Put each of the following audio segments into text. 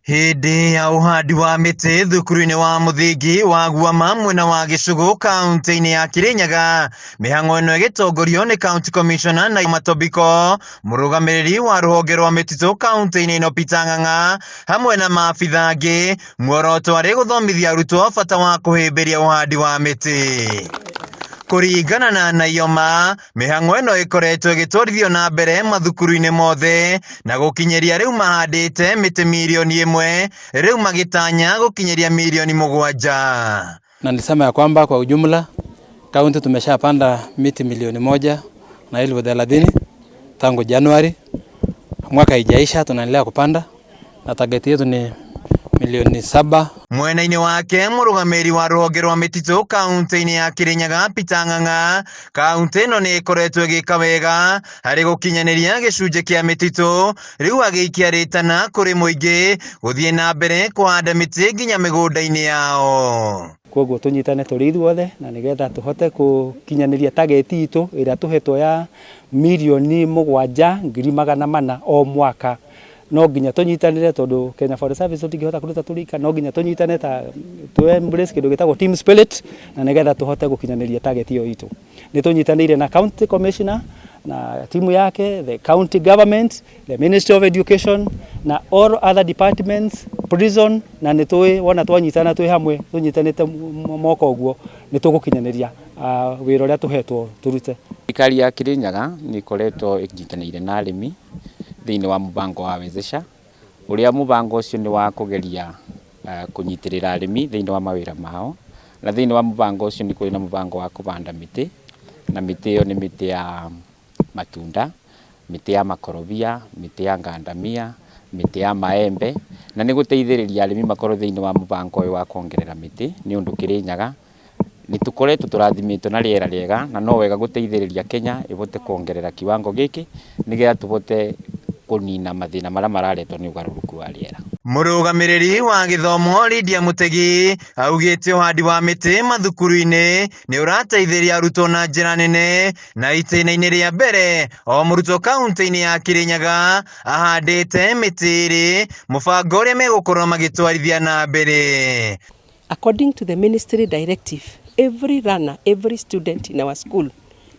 Hindi ya uhandi wa miti thukuru-ini wa muthingi wa Guama mwena wa Gicugu kaunti-ini ya Kirinyaga. Mihang'o ino igitongorio ni County Commissioner na Matobiko, murugamiriri wa ruhonge rwa mititu kaunti-ini ino Ng'ang'a, hamwe na maabitha angi. Muoroto ari guthomithia arutwo bata wa kuhimbiria uhandi wa miti. Kuringana na Naioma, mihang'o ino ikoretwo igitwarithio na mbere mathukuru-ini mothe na gukinyeria riu mahandite miti milioni 1, riu magitanya gukinyeria milioni 7. Na nisema ya kwamba kwa ujumla kaunti tumeshapanda miti milioni 130 tangu Januari. Mwaka haijaisha tunaendelea kupanda na target yetu ni milioni 7. Mwena-ini wake murugamiri wa ruhonge rwa mititu kaunti-ini ya Kirinyaga Ng'ang'a, kaunti ino ni ikoretwo igika wega hari gukinyaniria gicunje kia mititu, riu agiikia ritana kuri muingi guthie na mbere kuhanda miti nginya migunda-ini yao. Koguo tunyitane turi ithuothe na nigetha tuhote gukinyaniria target itu iria tuhetwo ya milioni 7,400 o mwaka. No nginya tunyitanire tondu Kenya Forest Service tutingihota kuruta turika, no nginya tunyitane ta tu embrace kindu gitagwo team spirit na nigetha tuhote gukinyaniria target iyo itu. Ni tunyitanire na County Commissioner na timu yake, the county government, the Ministry of Education na all other departments, prison, na nitui wona twanyitana twi hamwe tunyitanite moko guo nitugukinyaniria wira uria tuhetwo turute. Thirikari ya Kirinyaga ni ikoretwo ikinyitanire na arimi thiini wa mubango wa wezesha, uria mubango ucio ni wa kugeria kunyitirira arimi thiini wa mawira mao, na thiini wa mubango ucio ni kuri na mubango wa kubanda miti, na miti iyo ni miti ya matunda, miti ya makorobia, miti ya ngandamia, miti ya maembe, na ni guteithiriria arimi makorwo thiini wa mubango uyu wa kuongerera miti ni undu Kirinyaga ni tukoretwo turathimitwo na riera riega, na no wega guteithiriria Kenya ibote kuongerera kiwango giki nigetha tubote kunina mathina maria mararetwo ni ugaruruku wa riera. Murugamiriri wa githomo Lydia Mutegi augite uhandi wa miti mathukuru-ini ni urateithiria arutwo na njira nene, na itena-ini ria mbere o murutwo kaunti-ini ya Kirinyaga ahandite miti iri, mubango uria megukorwo magitwarithia na mbere. According to the ministry directive, every runner, every student in our school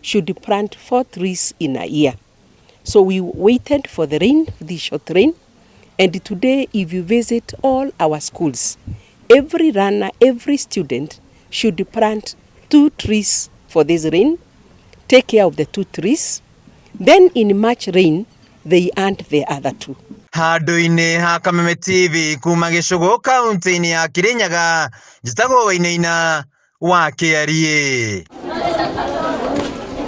should plant 4 trees in a year. So we waited for the rain, the short rain, and today if you visit all our schools, every runner, every student should plant 2 trees for this rain, take care of the 2 trees, then in March rain, they plant the other 2. Handu-ini ha Kameme TV kuma Gicugu kaunti-ini ya Kirinyaga, njitagwo Wainaina wa Kiarie.